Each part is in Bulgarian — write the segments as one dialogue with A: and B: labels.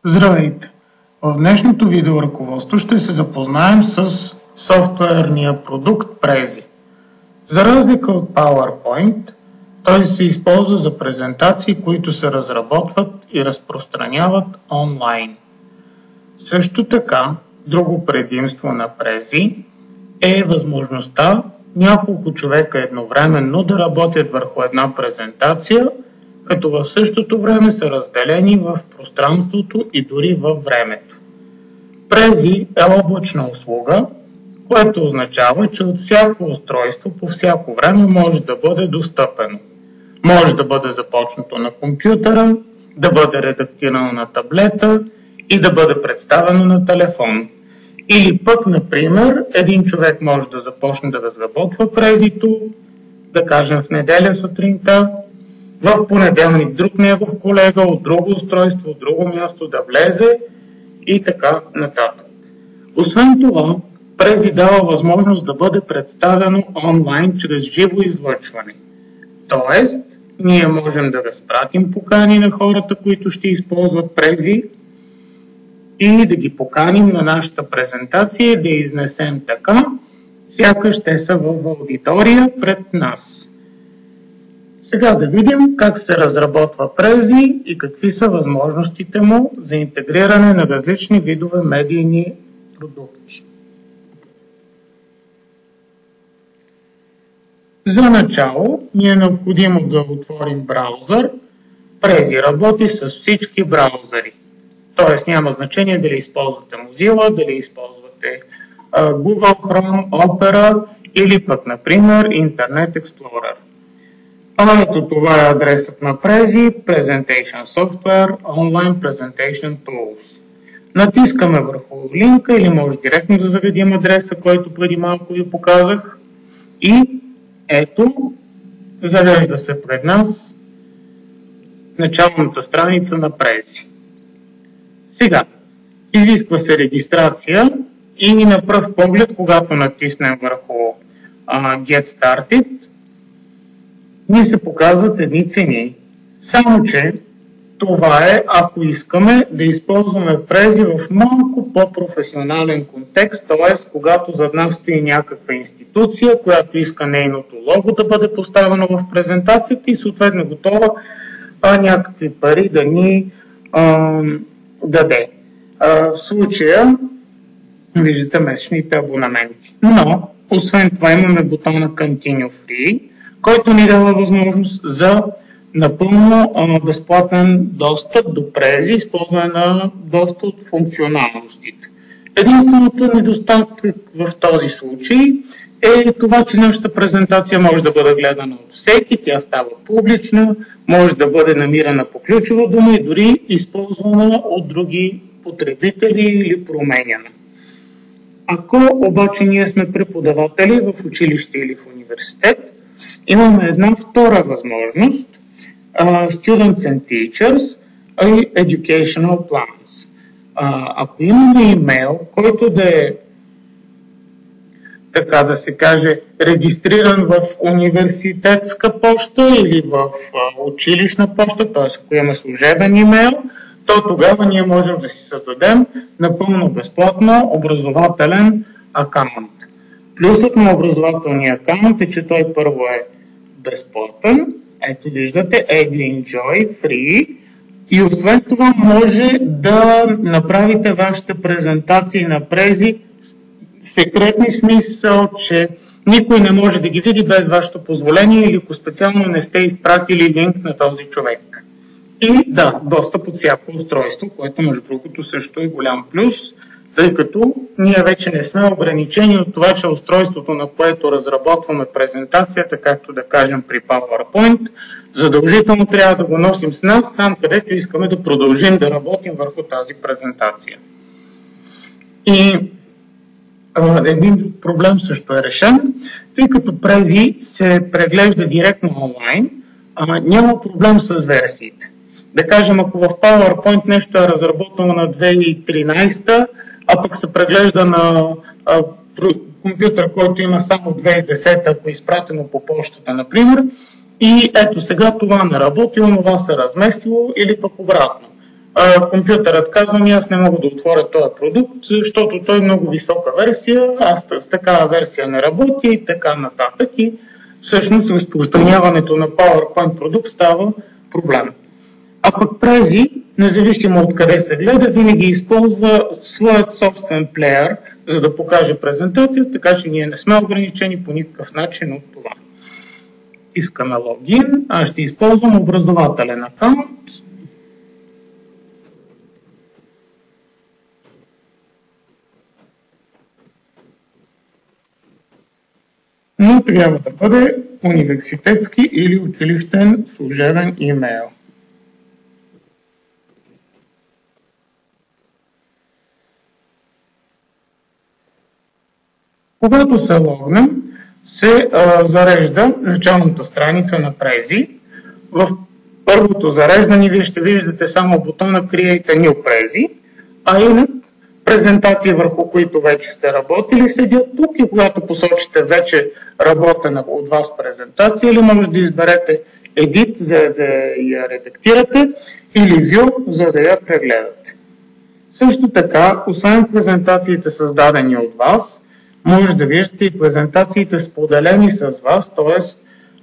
A: Здравейте! В днешното видео ръководство ще се запознаем с софтуерния продукт Prezi. За разлика от PowerPoint, той се използва за презентации, които се разработват и разпространяват онлайн. Също така, друго предимство на Prezi е възможността няколко човека едновременно да работят върху една презентация, като в същото време са разделени в пространството и дори във времето. Prezi е облачна услуга, което означава, че от всяко устройство по всяко време може да бъде достъпено. Може да бъде започнато на компютъра, да бъде редактирано на таблета и да бъде представено на телефон. Или пък, например, един човек може да започне да разработва Prezi-то, да кажем в неделя сутринта, в понеделник друг негов колега от друго устройство, от друго място да влезе и така нататък. Освен това, Prezi дава възможност да бъде представено онлайн чрез живо излъчване. Тоест, ние можем да разпратим покани на хората, които ще използват Prezi и да ги поканим на нашата презентация и да изнесем така, сякаш те са в аудитория пред нас. Сега да видим как се разработва Prezi и какви са възможностите му за интегриране на различни видове медийни продукти. За начало ни е необходимо да отворим браузър. Prezi работи с всички браузъри. Тоест няма значение дали използвате Mozilla, дали използвате Google Chrome, Opera или пък, например, Internet Explorer. Ето това е адресът на Prezi, Presentation Software, Online Presentation Tools. Натискаме върху линка или може директно да заведем адреса, който преди малко ви показах. И ето, завежда се пред нас началната страница на Prezi. Сега, изисква се регистрация и на пръв поглед, когато натиснем върху Get Started, ни се показват едни цени. Само че това е, ако искаме да използваме Prezi в малко по-професионален контекст, т.е. когато зад нас стои някаква институция, която иска нейното лого да бъде поставено в презентацията и съответно готова някакви пари да ни даде. В случая виждате месечните абонаменти. Но, освен това имаме бутона Continue Free, който ни дава възможност за напълно безплатен достъп до Prezi, използване на доста от функционалностите. Единственото недостатък в този случай е това, че нашата презентация може да бъде гледана от всеки, тя става публична, може да бъде намирана по ключова дума и дори използвана от други потребители или променяна. Ако обаче ние сме преподаватели в училище или в университет, имаме една втора възможност – Students and Teachers и Educational Plans. Ако имаме имейл, който да е, така да се каже, регистриран в университетска поща или в училищна поща, т.е. ако имаме служебен имейл, то тогава ние можем да си създадем напълно безплатно образователен акаунт. Плюсът на образователния акаунт е, че той първо е безплатен. Ето виждате, Add Enjoy, Free. И освен това може да направите вашите презентации на Prezi секретни смисъл, че никой не може да ги види без вашето позволение или ако специално не сте изпратили линк на този човек. И да, достъп от всяко устройство, което между другото също е голям плюс, тъй като ние вече не сме ограничени от това, че устройството, на което разработваме презентацията, както да кажем при PowerPoint, задължително трябва да го носим с нас там, където искаме да продължим да работим върху тази презентация. И един друг проблем също е решен, тъй като Prezi се преглежда директно онлайн, няма проблем с версиите. Да кажем, ако в PowerPoint нещо е разработено на 2013, а пък се преглежда на компютър, който има само 2010, ако е изпратено по почтата, например, и ето сега това не работи, онова се разместило или пък обратно. компютърът казва, аз не мога да отворя този продукт, защото той е много висока версия, аз с такава версия не работя и така нататък. И всъщност разпространяването на PowerPoint продукт става проблем. А пък Prezi, независимо от къде се гледа, винаги използва своят собствен плеер, за да покаже презентация, така че ние не сме ограничени по никакъв начин от това. Искаме логин, аз ще използвам образователен акаунт. Но трябва да бъде университетски или училищен служебен имейл. Когато се логнем, се зарежда началната страница на Prezi. В първото зареждане вие ще виждате само бутона Create a New Prezi, а инак презентации, върху които вече сте работили, седят тук и когато посочите вече работена от вас презентация, или може да изберете Edit, за да я редактирате, или View, за да я прегледате. Също така, освен презентациите създадени от вас, може да виждате и презентациите споделени с вас, т.е.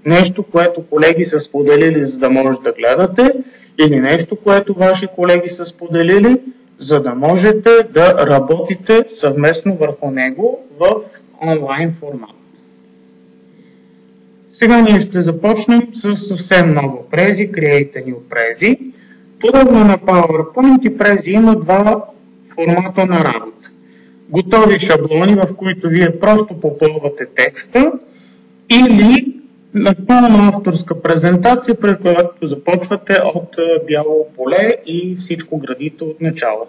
A: нещо, което колеги са споделили, за да може да гледате, или нещо, което ваши колеги са споделили, за да можете да работите съвместно върху него в онлайн формат. Сега ние ще започнем с съвсем ново Prezi, Create a New Prezi. Подобно на PowerPoint и Prezi има два формата на работа. Готови шаблони, в които вие просто попълвате текста, или напълно авторска презентация, при която започвате от бяло поле и всичко градите от начало.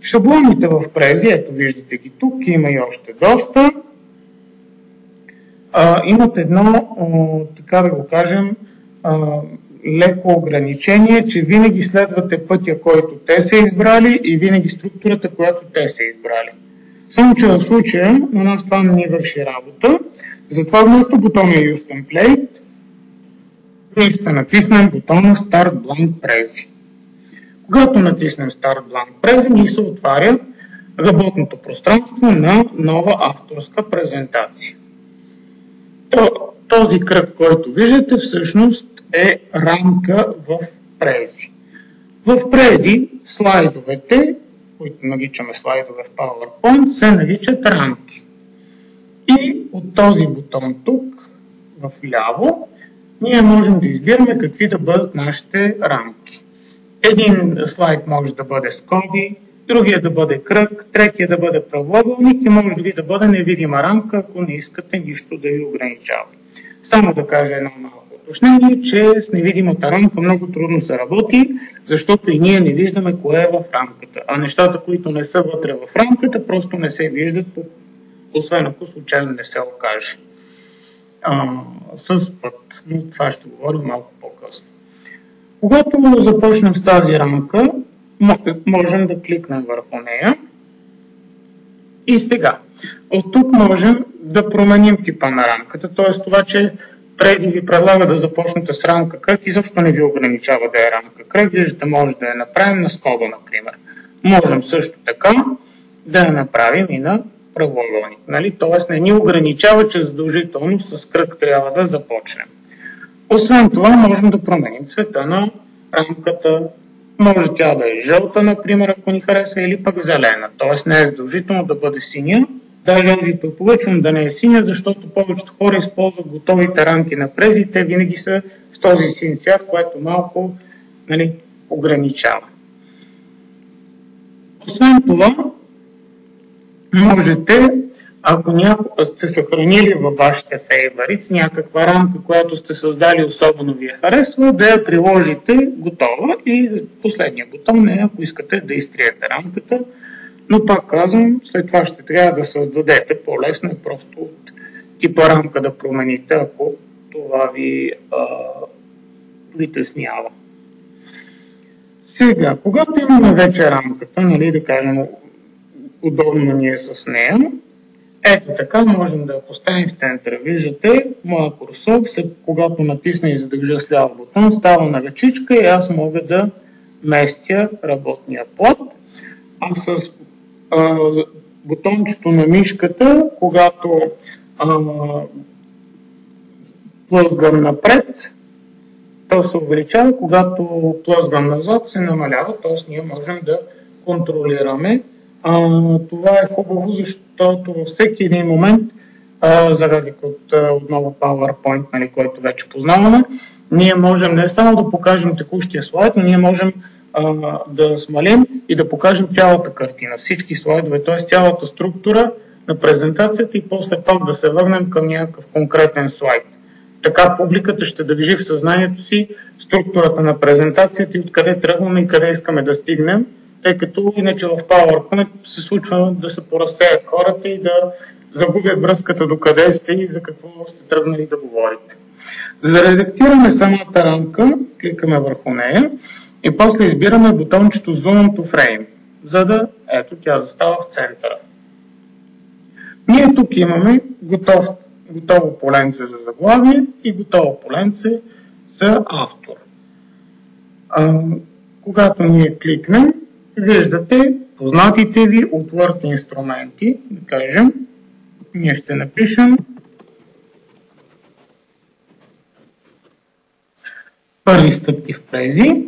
A: Шаблоните в Prezi, ето виждате ги тук, има и още доста. Имат едно, така да го кажем, леко ограничение, че винаги следвате пътя, който те са избрали и винаги структурата, която те са избрали. Само че в случая на нас това не ни върши работа. Затова вместо бутона Use Template, ние ще натиснем бутона Start Blank Prezi. Когато натиснем Start Blank Prezi, ни се отваря работното пространство на нова авторска презентация. Този кръг, който виждате, всъщност е рамка в Prezi. В Prezi слайдовете, които наричаме слайдове в PowerPoint, се наричат рамки. И от този бутон тук, в ляво, ние можем да избираме какви да бъдат нашите рамки. Един слайд може да бъде скоби, другия да бъде кръг, третия да бъде правоъгълник и може дори да бъде невидима рамка, ако не искате нищо да ви ограничава. Само да кажа едно малко уточнение, че с невидимата рамка много трудно се работи, защото и ние не виждаме кое е в рамката, а нещата, които не са вътре в рамката, просто не се виждат, освен ако случайно не се окаже. С път, но това ще говорим малко по-късно. Когато започнем с тази рамка, можем да кликнем върху нея. И сега, от тук можем да променим типа на рамката, т.е. това, че Prezi ви предлага да започнете с рамка кръг, изобщо не ви ограничава да е рамка кръг. Виждате, може да я направим на скоба, например. Можем също така да я направим и на правоъгълник. Нали? Т.е. не ни ограничава, че задължително с кръг трябва да започнем. Освен това, можем да променим цвета на рамката. Може тя да е жълта, например, ако ни харесва, или пък зелена. Т.е. не е задължително да бъде синя. Даже аз ви препоръчвам да не е синя, защото повечето хора използват готовите рамки на Prezi. Те винаги са в този син цвят, което малко ограничава. Освен това, можете, ако сте съхранили във вашите favorites някаква рамка, която сте създали особено ви харесва, да я приложите готова и последния бутон е, ако искате да изтриете рамката. Но пак казвам, след това ще трябва да създадете по-лесно и просто от типа рамка да промените, ако това ви притеснява. Сега, когато имаме вече рамката, да кажем, удобно ни е с нея, ето така можем да я поставим в центъра. Виждате, моя курсор, когато натисна и задържа с ляв бутон, става на ръчичка и аз мога да местя работния плод, а с бутончето на мишката, когато плъзгам напред, то се увеличава, когато плъзгам назад, се намалява, т.е. ние можем да контролираме. Това е хубаво, защото във всеки един момент, за разлика от отново PowerPoint, нали, който вече познаваме, ние можем не само да покажем текущия слайд, но ние можем да смалим и да покажем цялата картина, всички слайдове, т.е. цялата структура на презентацията и после пак да се върнем към някакъв конкретен слайд. Така публиката ще държи в съзнанието си структурата на презентацията и откъде тръгваме и къде искаме да стигнем, тъй като иначе в PowerPoint се случва да се поразсеят хората и да загубят връзката до къде сте и за какво сте тръгнали да говорите. За да редактираме самата рамка, кликаме върху нея и после избираме бутончето Zoom to Frame, за да, ето, тя застава в центъра. Ние тук имаме готово поленце за заглавие и готово поленце за автор. Когато ние кликнем, виждате познатите ви от Word инструменти, да кажем, ние ще напишем първи стъпки в Prezi,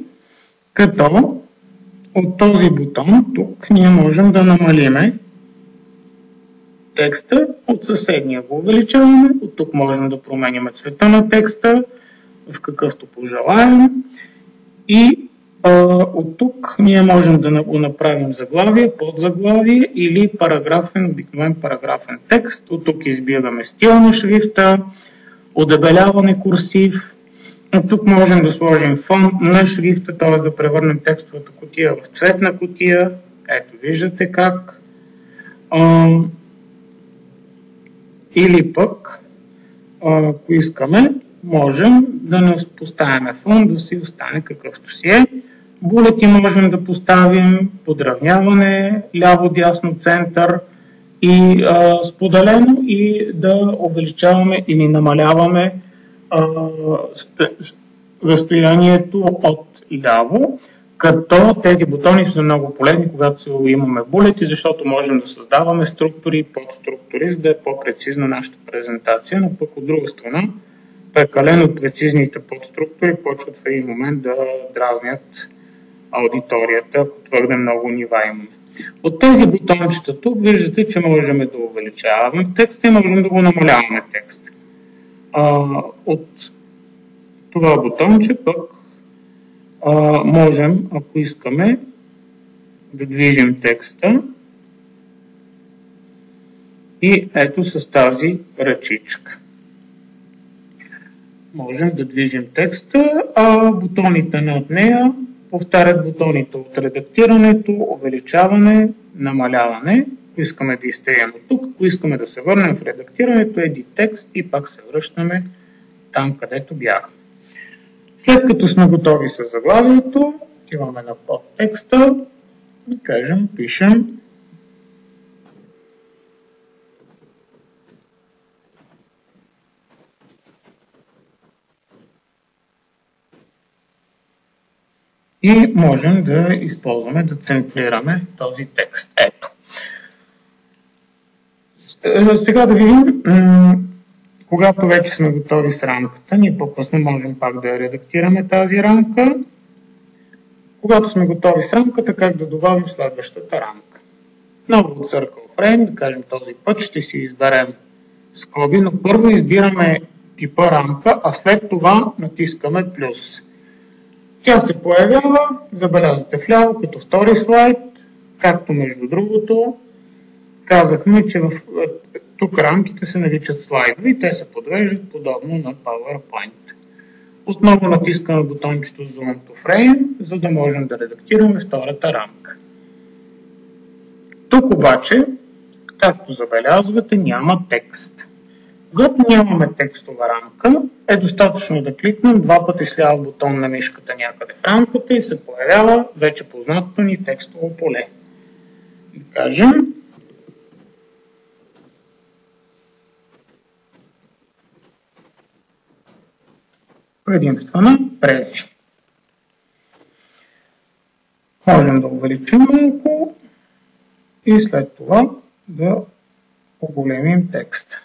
A: като от този бутон тук ние можем да намалиме текста, от съседния го увеличаваме, от тук можем да променим цвета на текста в какъвто пожелаем и от тук ние можем да го направим заглавие, подзаглавие или параграфен, обикновен параграфен текст. От тук избираме стил на шрифта, удебеляване курсив. От тук можем да сложим фон на шрифта, т.е. да превърнем текстовата кутия в цветна кутия. Ето виждате как. Или пък, ако искаме, можем да не поставяме фон, да си остане какъвто си е. Булети можем да поставим, подравняване, ляво, дясно, център и споделено и да увеличаваме или намаляваме разстоянието от ляво, като тези бутони са много полезни, когато имаме булети, защото можем да създаваме структури и подструктури, за да е по-прецизна нашата презентация, но пък от друга страна, прекалено прецизните подструктури почват в един момент да дразнят аудиторията, ако твърде много нива имаме. От тези бутончета тук виждате, че можем да увеличаваме текста и можем да го намаляваме текста. От това бутонче пък можем, ако искаме, да движим текста и ето с тази ръчичка. Можем да движим текста, а бутоните над нея повтарят бутоните от редактирането, увеличаване, намаляване. Ако искаме да изтрием от тук, ако искаме да се върнем в редактирането, edit текст и пак се връщаме там, където бяхме. След като сме готови с заглавието, отиваме на подтекста и кажем, пишем и можем да използваме, да центрираме този текст. Ето. Сега да видим, когато вече сме готови с рамката, ние по-късно можем пак да редактираме тази рамка. Когато сме готови с рамката, как да добавим следващата рамка. Много от Circle Frame, да кажем този път, ще си изберем скоби, но първо избираме типа рамка, а след това натискаме плюс. Тя се появява, забелязвате вляво, като втори слайд, както между другото казахме, че тук рамките се наричат слайдове и те се подвеждат подобно на PowerPoint. Отново натискаме бутончето Zoom to Frame, за да можем да редактираме втората рамка. Тук обаче, както забелязвате, няма текст. Когато нямаме текстова рамка, е достатъчно да кликнем два пъти с ляв бутон на мишката някъде в рамката и се появява вече познатото ни текстово поле. Да кажем, предимства на Prezi. Можем да увеличим малко и след това да оголемим текста.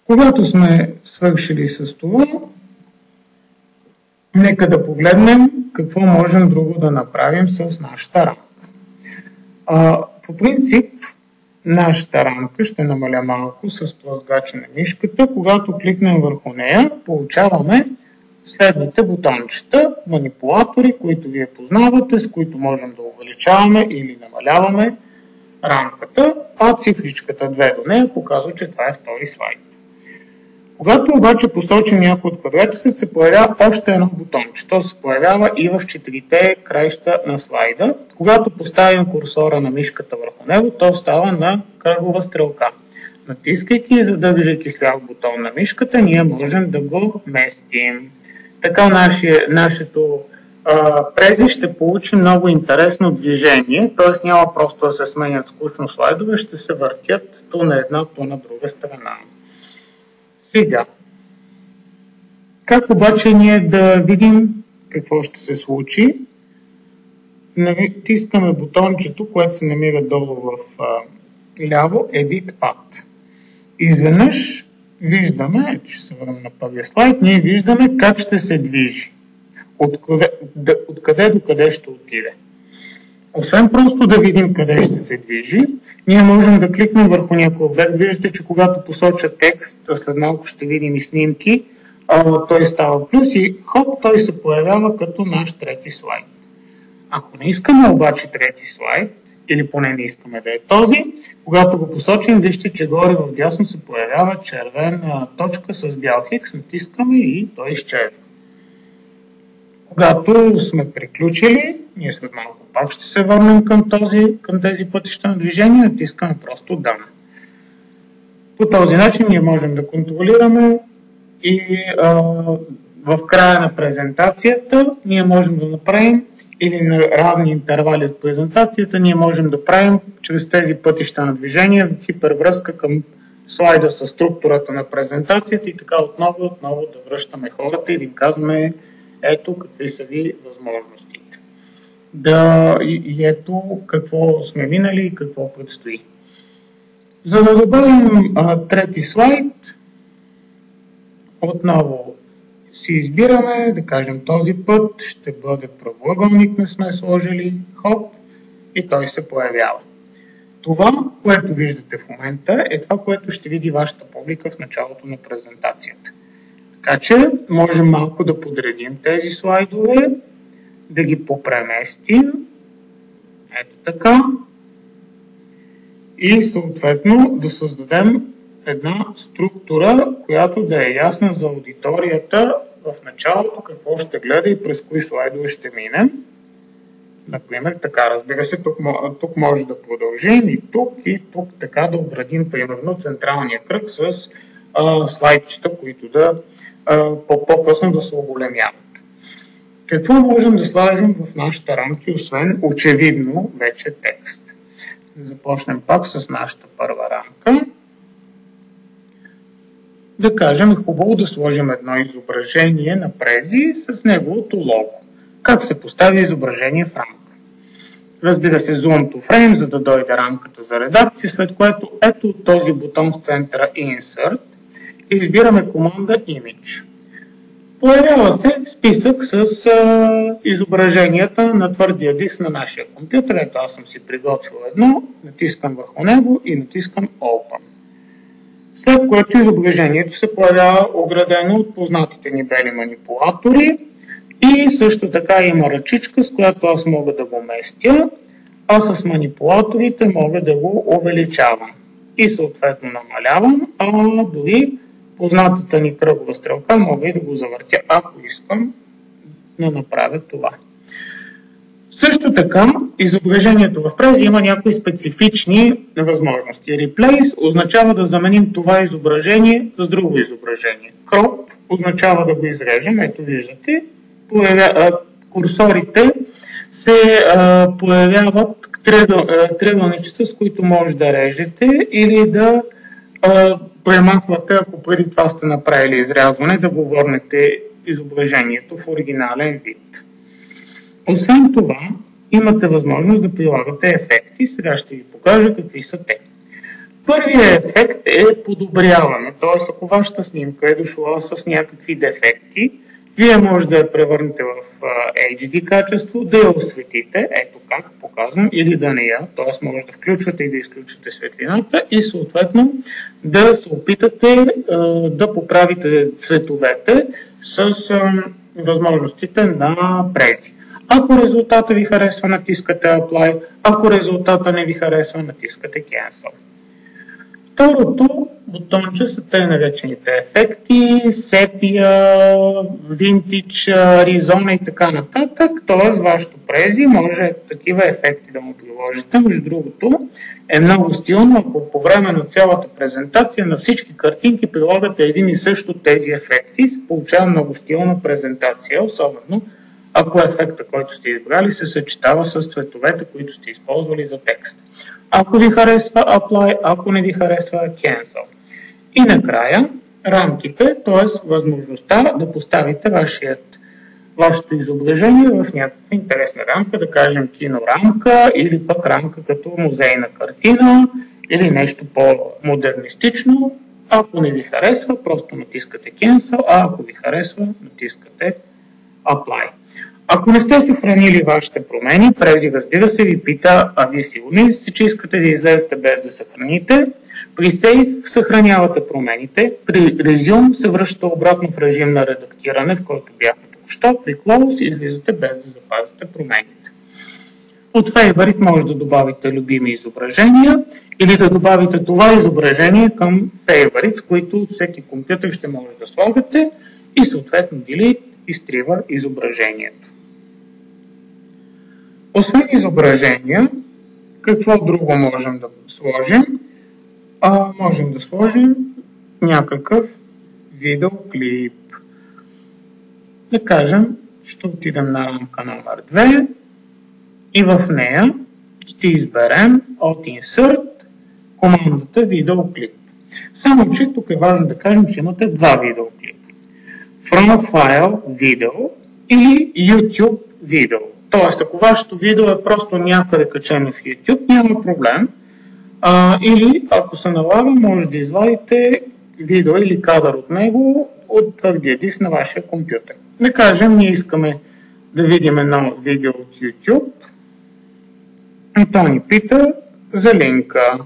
A: Когато сме свършили с това, нека да погледнем какво можем друго да направим с нашата рамка. По принцип, нашата рамка ще намаля малко с плъзгача на мишката. Когато кликнем върху нея, получаваме следните бутончета, манипулатори, които вие познавате, с които можем да увеличаваме или намаляваме рамката, а цифричката 2 до нея показва, че това е втори слайд. Когато обаче посочим някой от квадратите, се появява още едно бутонче. То се появява и в четирите краища на слайда. Когато поставим курсора на мишката върху него, то става на кръгова стрелка. Натискайки и задържайки с ляв бутон на мишката, ние можем да го местим. Така нашето прези ще получи много интересно движение, т.е. няма просто да се сменят скучно слайдове, ще се въртят то на една, то на друга страна. Сега, как обаче ние да видим какво ще се случи? Натискаме бутончето, което се намира долу в ляво, Edit Path. Изведнъж виждаме, ще се върнем на първия слайд, ние виждаме как ще се движи. Откъде до къде ще отиде. Освен просто да видим къде ще се движи, ние можем да кликнем върху някой обект. Виждате, че когато посоча текст, след малко ще видим и снимки, той става плюс и хоп, той се появява като наш трети слайд. Ако не искаме обаче трети слайд, или поне не искаме да е този, когато го посочим, вижте, че горе в дясно се появява червена точка с бял хикс, натискаме и той изчезва. Когато сме приключили, ние след малко пак ще се върнем към тези пътища на движение, натискаме просто Done. По този начин ние можем да контролираме и в края на презентацията ние можем да направим или на равни интервали от презентацията, ние можем да правим чрез тези пътища на движение хипервръзка към слайда с структурата на презентацията и така отново да връщаме хората и да им казваме ето какви са ви възможностите. И ето какво сме минали и какво предстои. За да добавим трети слайд, отново си избираме, да кажем този път ще бъде правоъгълник, не сме сложили, хоп, и той се появява. Това, което виждате в момента, е това, което ще види вашата публика в началото на презентацията. Така че можем малко да подредим тези слайдове, да ги попреместим, ето така, и съответно да създадем една структура, която да е ясна за аудиторията в началото, какво ще гледа и през кои слайдове ще минем. Например, така, разбира се, тук може да продължим и тук така да обградим, примерно, централния кръг с слайдчета, които да по-късно да се оголемяват. Какво можем да сложим в нашите рамки, освен очевидно вече текст? Започнем пак с нашата първа рамка. Да кажем, е хубаво да сложим едно изображение на прези с неговото лого. Как се постави изображение в рамка? Разбира се, Zoom to Frame, за да дойде рамката за редакция, след което ето този бутон в центъра Insert, избираме команда Image. Появява се списък с изображенията на твърдия диск на нашия компютър. Ето аз съм си приготвил едно, натискам върху него и натискам Open. След което изображението се появява оградено от познатите ни бели манипулатори и също така има ръчичка, с която аз мога да го местя, а с манипулаторите мога да го увеличавам и съответно намалявам, а дори познатата ни кръгова стрелка мога и да го завъртя, ако искам да направя това. Също така, изображението в прези има някои специфични възможности. Replace означава да заменим това изображение с друго изображение. Crop означава да го изрежем. Ето виждате, курсорите се появяват триъгълничета, с които може да режете или да премахвате, ако преди това сте направили изрязване, да го върнете изображението в оригинален вид. Освен това, имате възможност да прилагате ефекти. Сега ще ви покажа какви са те. Първият ефект е подобряване, т.е. ако вашата снимка е дошла с някакви дефекти, вие може да я превърнете в HD качество, да я осветите, ето как показвам, или да не я, т.е. може да включвате и да изключите светлината и съответно да се опитате да поправите цветовете с възможностите на Prezi. Ако резултата ви харесва, натискате Apply, ако резултата не ви харесва, натискате Cancel. Второто бутонче са тъй наречените ефекти, сепия, винтидж, Arizona и така нататък. Т.е. вашето Prezi може такива ефекти да му приложите. Между другото е много стилно, ако по време на цялата презентация на всички картинки прилагате един и също тези ефекти, се получава много стилна презентация, особено ако ефекта, който сте избрали, се съчетава с цветовете, които сте използвали за текст. Ако ви харесва Apply, ако не ви харесва Cancel. И накрая рамките, т.е. възможността да поставите вашето изображение в някаква интересна рамка, да кажем кинорамка или пък рамка като музейна картина или нещо по-модернистично. Ако не ви харесва, просто натискате Cancel, а ако ви харесва, натискате Apply. Ако не сте съхранили вашите промени, Prezi, разбира се, ви пита, а вие сигурни ли сте, че искате да излезете без да съхраните? При Save съхранявате промените, при Resume се връщате обратно в режим на редактиране, в който бяхме току-що, при Close излизате без да запазите промените. От Favorite може да добавите любими изображения или да добавите това изображение към Favorites, които всеки компютър ще може да слагате и съответно Delete изтрива изображението. Освен изображения, какво друго можем да сложим? Можем да сложим някакъв видеоклип. Да кажем, ще отидем на рамка номер 2 и в нея ще изберем от Insert командата видеоклип. Само че тук е важно да кажем, че имате два видеоклипа. From File Video или YouTube Video. Тоест, ако вашето видео е просто някъде качено в YouTube, няма проблем. Или, ако се налага, може да извадите видео или кадър от него от твърдия диск на вашия компютър. Да кажем, ние искаме да видим едно видео от YouTube. И то ни пита за линка.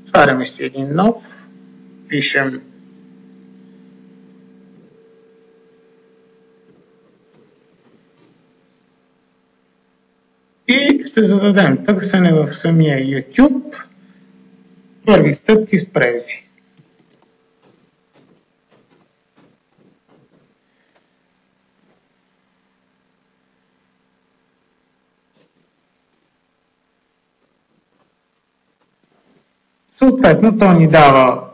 A: Отваряме си един нов, пишем и ще зададем търсене в самия YouTube. Първи стъпки с Prezi. Съответно, то ни дава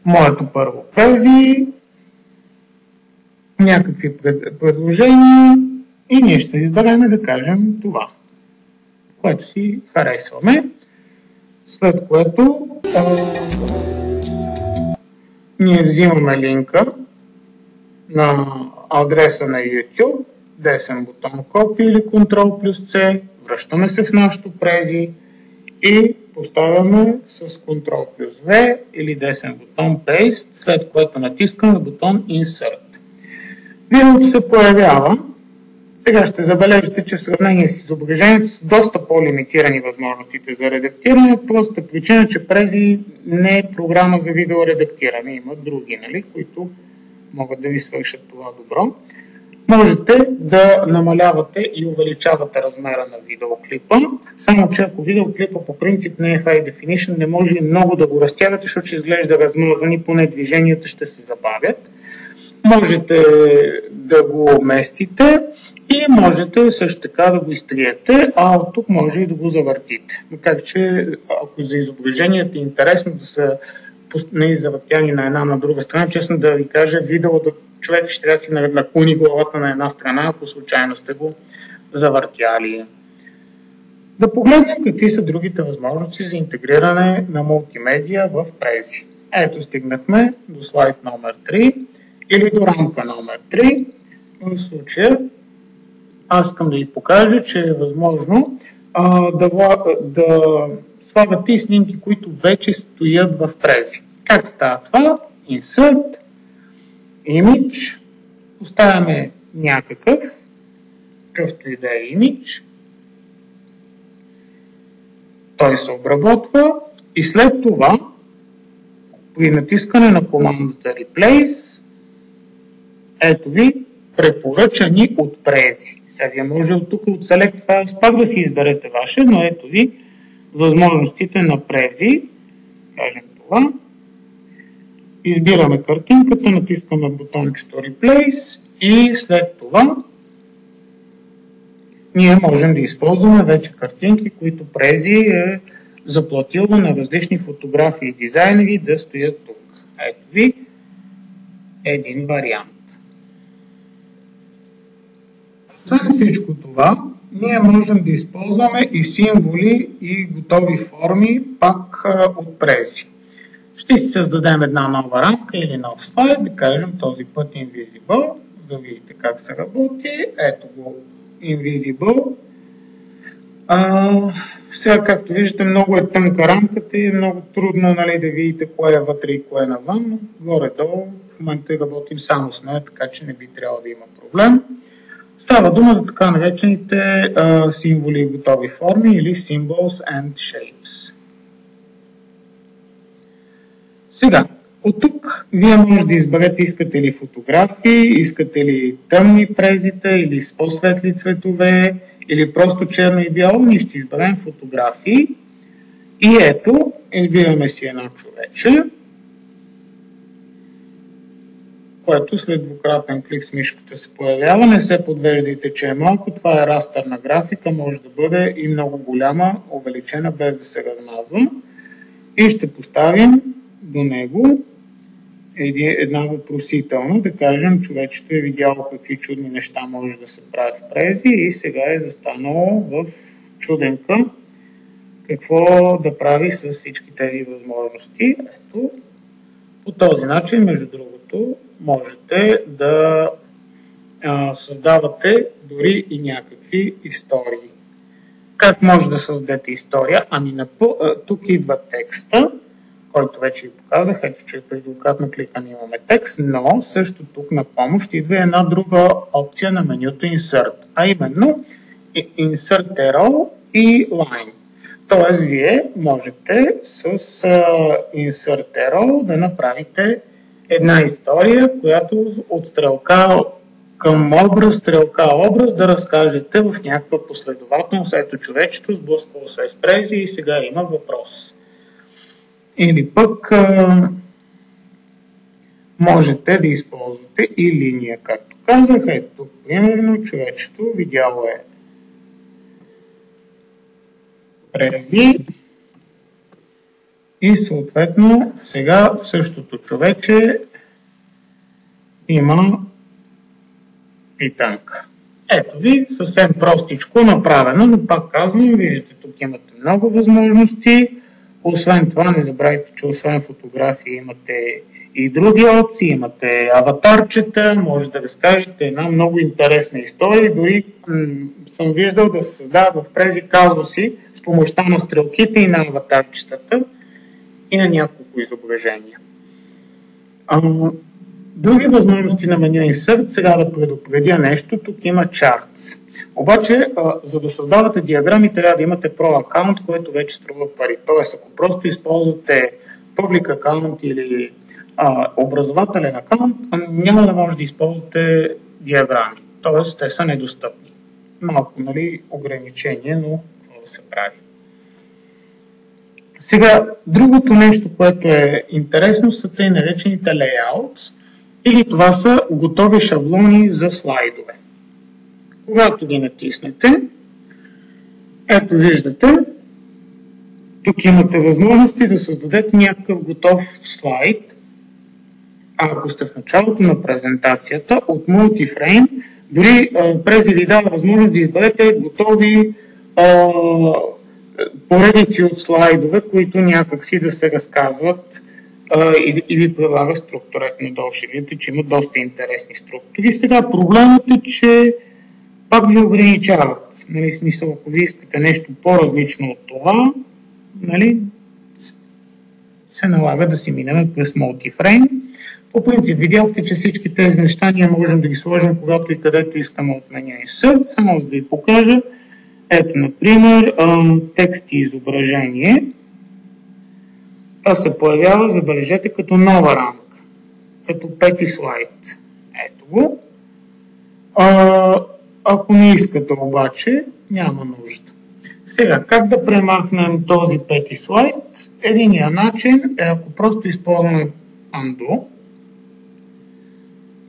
A: моето първо Prezi, някакви предложения и ние ще изберем да кажем това, което си харесваме. След което ние взимаме линка на адреса на YouTube, десен бутон Copy или Ctrl+C, връщаме се в нашото Prezi и поставяме с Ctrl+V или десен бутон Paste, след което натискаме бутон Insert. Видеото се появява. Сега ще забележите, че в сравнение с изображението са доста по-лимитирани възможностите за редактиране, просто причина, че Prezi не е програма за видеоредактиране, има други, които могат да ви свършат това добро. Можете да намалявате и увеличавате размера на видеоклипа, само че ако видеоклипа по принцип не е High Definition, не може и много да го разтягате, защото ще изглежда размазан и поне движенията ще се забавят. Можете да го местите и можете също така да го изтриете, а от тук може и да го завъртите. Така че, ако за изображението е интересно да са завъртяни на една на друга страна, честно да ви кажа, видеото човек ще трябва да си наклони главата на една страна, ако случайно сте го завъртяли. Да погледнем какви са другите възможности за интегриране на мултимедия в Prezi. Ето стигнахме до слайд номер 3 или до рамка номер 3. В случая аз искам да ви покажа, че е възможно да слагате и снимки, които вече стоят в Prezi. Как става това? Insert, Image, поставяме някакъв, какъвто и да е image, той се обработва и след това при натискане на командата Replace, ето ви препоръчани от Prezi. Сега вие може от тук от Select Files пак да си изберете ваше, но ето ви възможностите на Prezi. Кажем това. Избираме картинката, натискаме бутончето Replace и след това ние можем да използваме вече картинки, които Prezi е заплатил на различни фотографии и дизайнери да стоят тук. Ето ви един вариант. Освен всичко това, ние можем да използваме и символи и готови форми пак от Prezi. Ще си създадем една нова рамка или нов слайд, да кажем този път Invisible, да видите как се работи. Ето го Invisible. Сега, както виждате, много е тънка рамката и е много трудно, нали, да видите кое е вътре и кое е навън, но горе-долу в момента работим само с нея, така че не би трябвало да има проблем. Става дума за така наречените символи и готови форми или Symbols and Shapes. Сега, от тук вие може да изберете искате ли фотографии, искате ли тъмни презита или с по-светли цветове, или просто черно и бяло. Ние ще изберем фотографии. И ето, избираме си едно човече, което след двукратен клик с мишката се появява. Не се подвеждайте, че е малко. Това е растърна графика, може да бъде и много голяма, увеличена, без да се размазва. И ще поставим до него една въпросителна, да кажем, човечето е видяло какви чудни неща може да се правят в Prezi и сега е застанало в чуденка какво да прави с всички тези възможности. Ето, по този начин, между другото, можете да създавате дори и някакви истории. Как може да създадете история? Ами тук идва текста, който вече ви показах. Ето, че при двукратно кликане имаме текст, но също тук на помощ идва една друга опция на менюто Insert, а именно Insert Arrow и Line. Тоест, вие можете с Insert Arrow да направите една история, която от стрелка към образ, стрелка-образ да разкажете в някаква последователност. Ето, човечето сблъскало се с Prezi и сега има въпрос. Или пък можете да използвате и линия, както казах. Ето тук, примерно, човечето видяло е Prezi и съответно сега същото човече има питанка. Ето ви, съвсем простичко направено, но пак казвам, виждате, тук имате много възможности. Освен това, не забравяйте, че освен фотографии имате и други опции, имате аватарчета, може да разкажете една много интересна история. Дори съм виждал да се създават в Prezi казуси с помощта на стрелките и на аватарчетата и на няколко изображения. Други възможности на меню Insert, сега да предупредя нещо, тук има Charts. Обаче, за да създавате диаграми, трябва да имате Pro аккаунт, който вече струва пари. Тоест, ако просто използвате Public аккаунт или образователен аккаунт, няма да може да използвате диаграми. Тоест, те са недостъпни. Малко, нали, ограничение, но какво да се прави. Сега, другото нещо, което е интересно, са тъй наречените layouts, или това са готови шаблони за слайдове. Когато ги натиснете, ето виждате, тук имате възможности да създадете някакъв готов слайд. А ако сте в началото на презентацията от Multiframe, дори Prezi ви дава възможност да изберете готови поредици от слайдове, които някакси да се разказват и ви предлага структура. Надолу ще видите, че има доста интересни структури. Сега проблемът е, че пак ви ограничават. Нали, смисъл, ако ви искате нещо по-различно от това, нали, се налага да си минем през Multiframe. По принцип, видяхте, че всички тези неща ние можем да ги сложим когато и където искаме от меню Insert, само за да ви покажа. Ето, например, текст и изображение. Това се появява, забележете, като нова рамка, като пети слайд. Ето го. Ако не искате обаче, няма нужда. Сега, как да премахнем този пети слайд? Единият начин е, ако просто използваме Undo.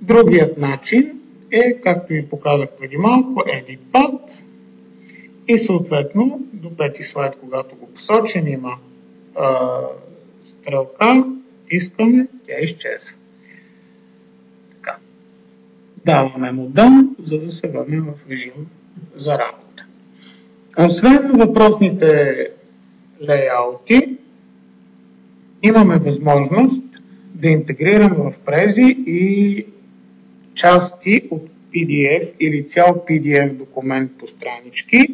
A: Другият начин е, както ви показах преди малко, Edit Path. И съответно, до пети слайд, когато го посочим, има стрелка, искаме, тя изчезва. Така. Даваме му Done, за да се върнем в режим за работа. Освен въпросните лейаути, имаме възможност да интегрираме в Prezi и части от PDF или цял PDF документ по странички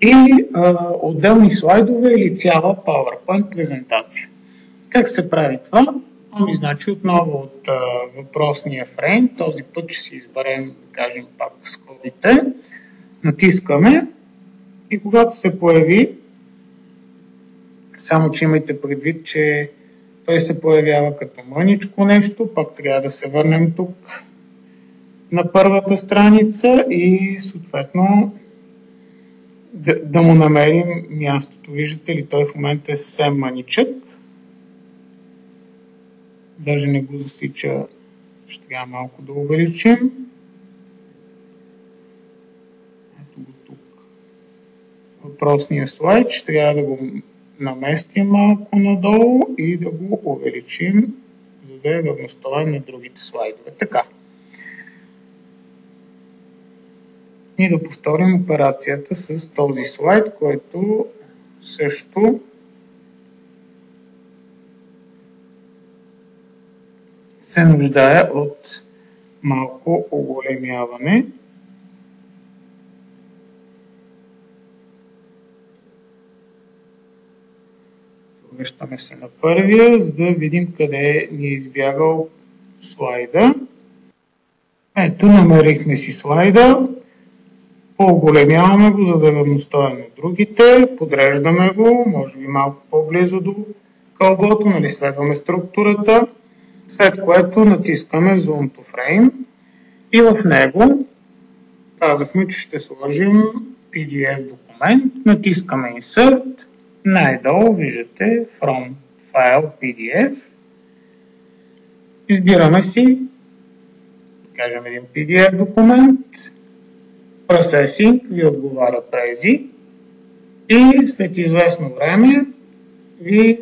A: и отделни слайдове или цяла PowerPoint презентация. Как се прави това? Ами, значи отново от въпросния фрейм, този път ще си изберем, да кажем пак скобите, натискаме и когато се появи, само че имайте предвид, че той се появява като мъничко нещо, пак трябва да се върнем тук на първата страница и съответно да му намерим мястото. Виждате ли, той в момента е съвсем мъничък. Даже не го засича, ще трябва малко да увеличим. Ето го тук. Въпросния слайд ще трябва да го наместим малко надолу и да го увеличим, за да е равностоен на другите слайдове. Така. И да повторим операцията с този слайд, който също се нуждае от малко оголемяване. Връщаме се на първия, за да видим къде ни е избягал слайда. Ето, намерихме си слайда. По-оголемяваме го, за да е равностоен на другите. Подреждаме го, може би малко по-близо до кълбото, нали, следваме структурата. След което натискаме Zoom to Frame и в него казахме, че ще сложим PDF документ. Натискаме Insert. Най-долу виждате From File PDF. Избираме си, кажем, един PDF документ. Processing ви отговаря Prezi и след известно време ви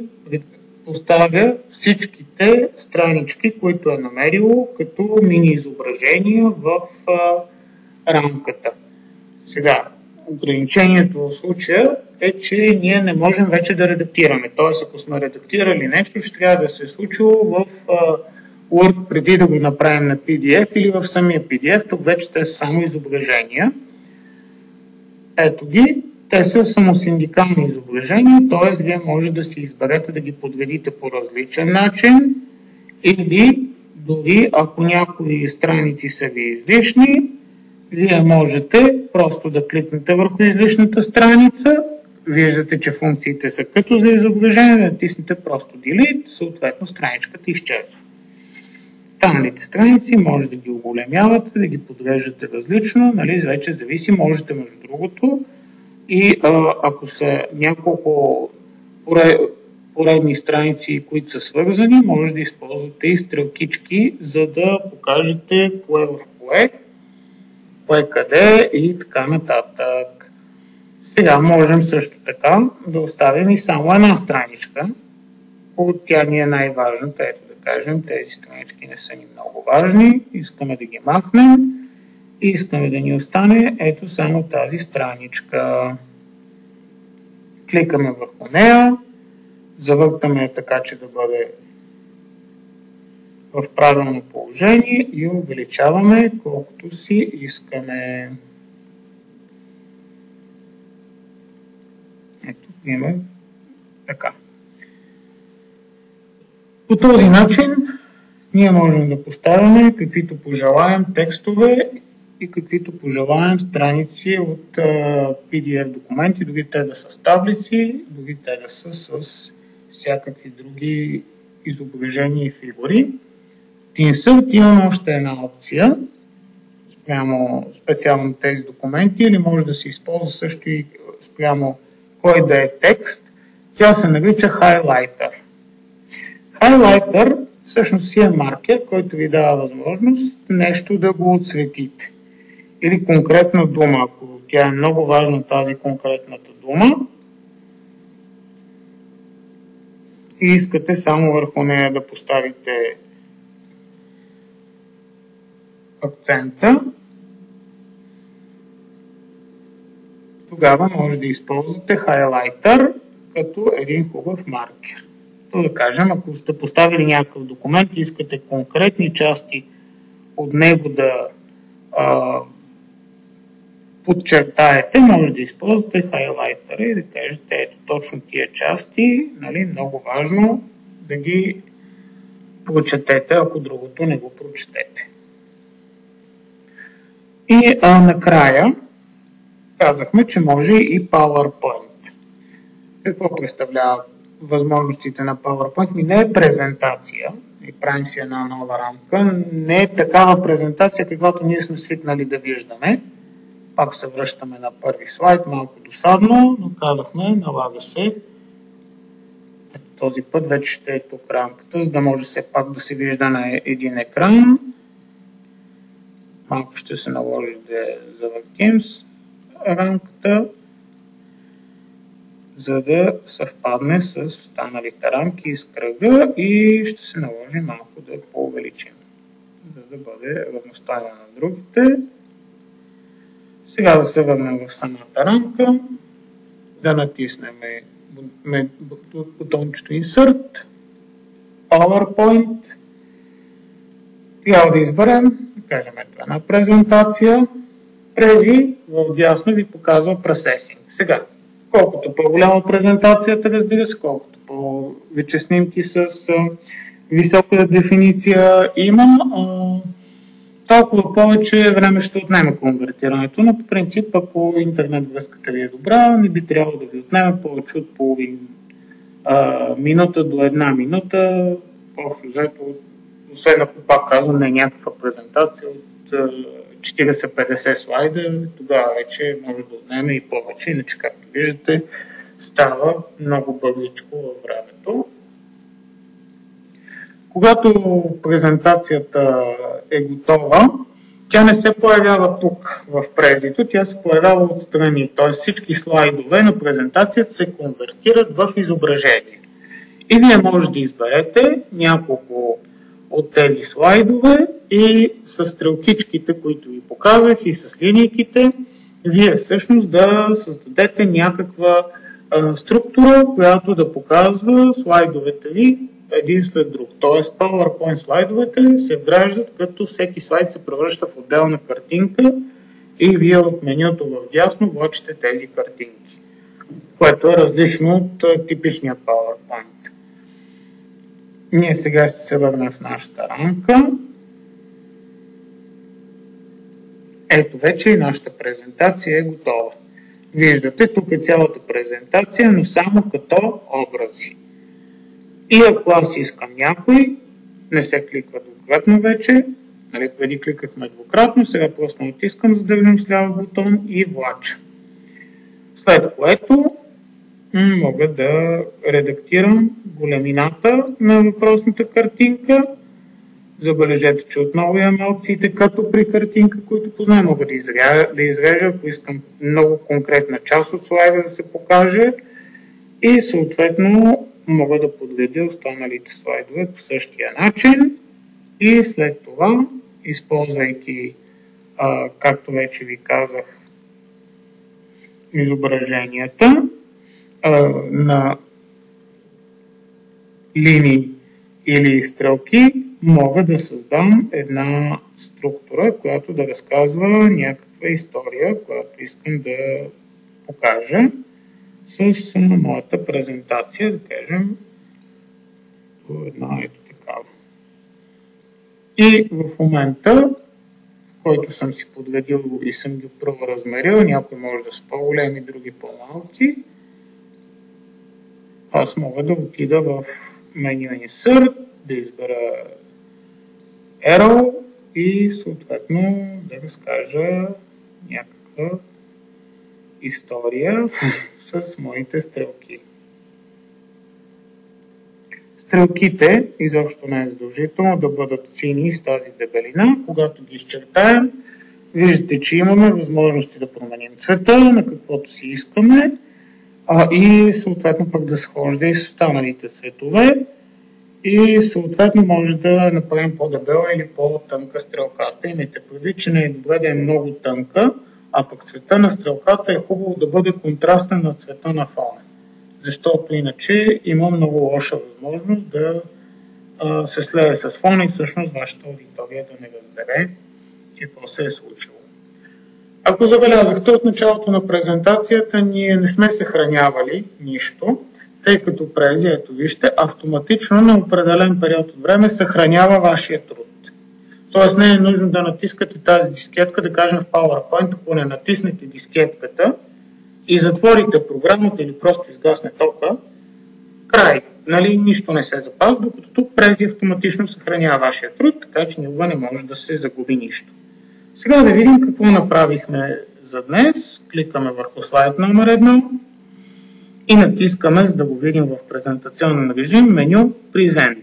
A: поставя всичките странички, които е намерило като мини изображения в рамката. Сега, ограничението в случая е, че ние не можем вече да редактираме. Т.е. ако сме редактирали нещо, ще трябва да се е случило в Word преди да го направим на PDF или в самия PDF. Тук вече те са само изображения. Ето ги. Те са самосиндикални изображения, т.е. вие може да си изберете да ги подредите по различен начин или дори ако някои страници са ви излишни, вие можете просто да кликнете върху излишната страница, виждате, че функциите са като за изображение, да натиснете просто Delete, съответно страничката изчезва. Останалите страници може да ги оголемявате, да ги подреждате различно, нали, вече зависи, можете между другото и ако са няколко поредни страници, които са свързани, може да използвате и стрелкички, за да покажете кое в кое къде и така нататък. Сега можем също така да оставим и само една страничка. От тя ни е най-важната. Ето да кажем, тези странички не са ни много важни. Искаме да ги махнем и искаме да ни остане ето само тази страничка. Кликаме върху нея, завъртаме така, че да бъде в правилно положение и увеличаваме колкото си искаме. има така. По този начин ние можем да поставяме каквито пожелаем текстове и каквито пожелаем страници от PDF документи, дори те да са с таблици, дори те да са с всякакви други изображения и фигури. В Insert имаме още една опция специално тези документи, или може да се използва също и спрямо кой да е текст. Тя се нарича Highlighter. Highlighter всъщност си е маркер, който ви дава възможност нещо да го отсветите. Или конкретна дума, ако тя е много важна, тази конкретната дума, и искате само върху нея да поставите акцента, тогава може да използвате Highlighter като един хубав маркер. То да кажем, ако сте поставили някакъв документ и искате конкретни части от него да подчертаете, може да използвате Highlighter и да кажете, ето точно тия части, нали, много важно да ги прочетете, ако другото не го прочетете. И накрая казахме, че може и PowerPoint. Какво представлява възможностите на PowerPoint? Не е презентация, и правим си една нова рамка, не е такава презентация, каквато ние сме свикнали да виждаме. Пак се връщаме на първи слайд, малко досадно, но казахме, налага се. Ето този път вече ще е тук рамката, за да може все пак да се вижда на един екран. Малко ще се наложи да завъртим с рамката, за да съвпадне с останалите рамки из кръга, и ще се наложи малко да я по-увеличим, за да бъде равностойна на другите. Сега да се върнем в самата рамка, да натиснем бутончето Insert, PowerPoint. Трябва да изберем, да кажем, ето една презентация. Прези в дясно ви показва Processing. Сега, колкото по-голяма презентацията, разбира се, колкото повече снимки с висока дефиниция има, толкова повече време ще отнеме конвертирането, но по принцип, ако интернет връзката ви е добра, не би трябвало да ви отнеме повече от половин минута до една минута. Общо взето, освен ако пак казвам, не е някаква презентация от 40-50 слайда, тогава вече може да отнеме и повече, иначе както виждате става много бързичко във времето. Когато презентацията е готова, тя не се появява тук в презито, тя се появява отстрани, т.е. всички слайдове на презентацията се конвертират в изображение. И вие може да изберете няколко от тези слайдове и с стрелкичките, които ви показвах, и с линейките, вие всъщност да създадете някаква структура, която да показва слайдовете ви един след друг. Тоест PowerPoint слайдовете се вграждат, като всеки слайд се превръща в отделна картинка и вие от менюто в дясно влачите тези картинки, което е различно от типичния PowerPoint. Ние сега ще се върнем в нашата рамка. Ето вече и нашата презентация е готова. Виждате, тук е цялата презентация, но само като образи. И ако аз искам някой, не се кликва двукратно вече, нали, преди кликахме двукратно, сега просто натискам, за да видим с ляв бутон и влача. След което мога да редактирам големината на въпросната картинка. Забележете, че отново имаме опциите като при картинка, които познавам. Мога да изрежа, ако искам много конкретна част от слайда да се покаже, и съответно мога да подредя останалите слайдове по същия начин, и след това, използвайки, както вече ви казах, изображенията на линии или стрелки, мога да създам една структура, която да разказва някаква история, която искам да покажа. с моята презентация, да кажем, една ето такава. И в момента, в който съм си подредил и съм ги проразмерил, някои може да са по-големи, други по-малки, аз мога да отида в меню Insert, да избера Arrow и съответно да разкажа някаква история с моите стрелки. Стрелките изобщо не е задължително да бъдат сини с тази дебелина. Когато ги изчертаем, виждате, че имаме възможности да променим цвета на каквото си искаме и съответно пък да схожда и с останалите цветове и съответно може да направим по-дебела или по-тънка стрелката. Имайте предвид, че не е добре да е много тънка, а пък цвета на стрелката е хубаво да бъде контрастен на цвета на фона. Защото иначе има много лоша възможност да се слее с фона и всъщност вашата аудитория да не разбере какво се е случило. Ако забелязахте, от началото на презентацията ние не сме съхранявали нищо, тъй като Prezi, ето вижте, автоматично на определен период от време съхранява вашия труд. Тоест не е нужно да натискате тази дискетка, да кажем в PowerPoint, ако не натиснете дискетката и затворите програмата или просто изгасне тока, край, нали, нищо не се запазва, докато тук Prezi автоматично съхранява вашия труд, така че никога не може да се загуби нищо. Сега да видим какво направихме за днес. Кликаме върху слайд номер 1 и натискаме, за да го видим в презентационен режим, меню Present.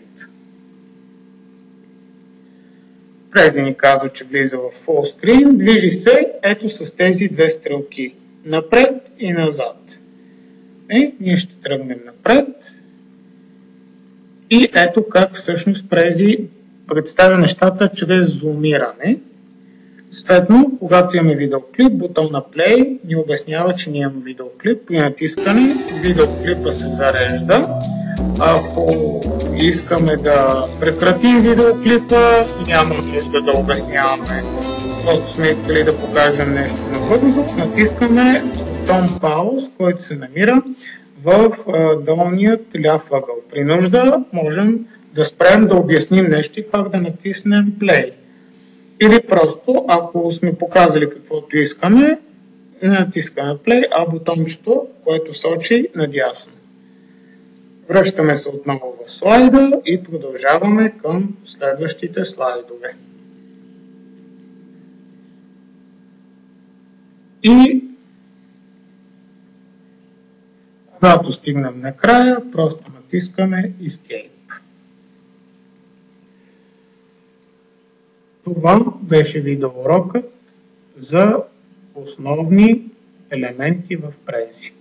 A: Prezi ни казва, че влиза в Full Screen, движи се ето с тези две стрелки, напред и назад. Ние ще тръгнем напред и ето как всъщност Prezi представя нещата чрез зумиране. Съответно, когато имаме видеоклип, бутона Play ни обяснява, че ние имаме видеоклип. При натискане видеоклипа се зарежда. Ако искаме да прекратим видеоклипа, няма нужда да обясняваме. Просто сме искали да покажем нещо набързо. Натискаме бутон Pause, който се намира в долният ляв ъгъл. При нужда можем да спрем да обясним нещо и пак да натиснем Play. Или просто, ако сме показали каквото искаме, натискаме Play, а бутончето, което сочи надясно. Връщаме се отново в слайда и продължаваме към следващите слайдове. И когато стигнем накрая, просто натискаме Escape. Това беше видеоурокът за основни елементи в Prezi.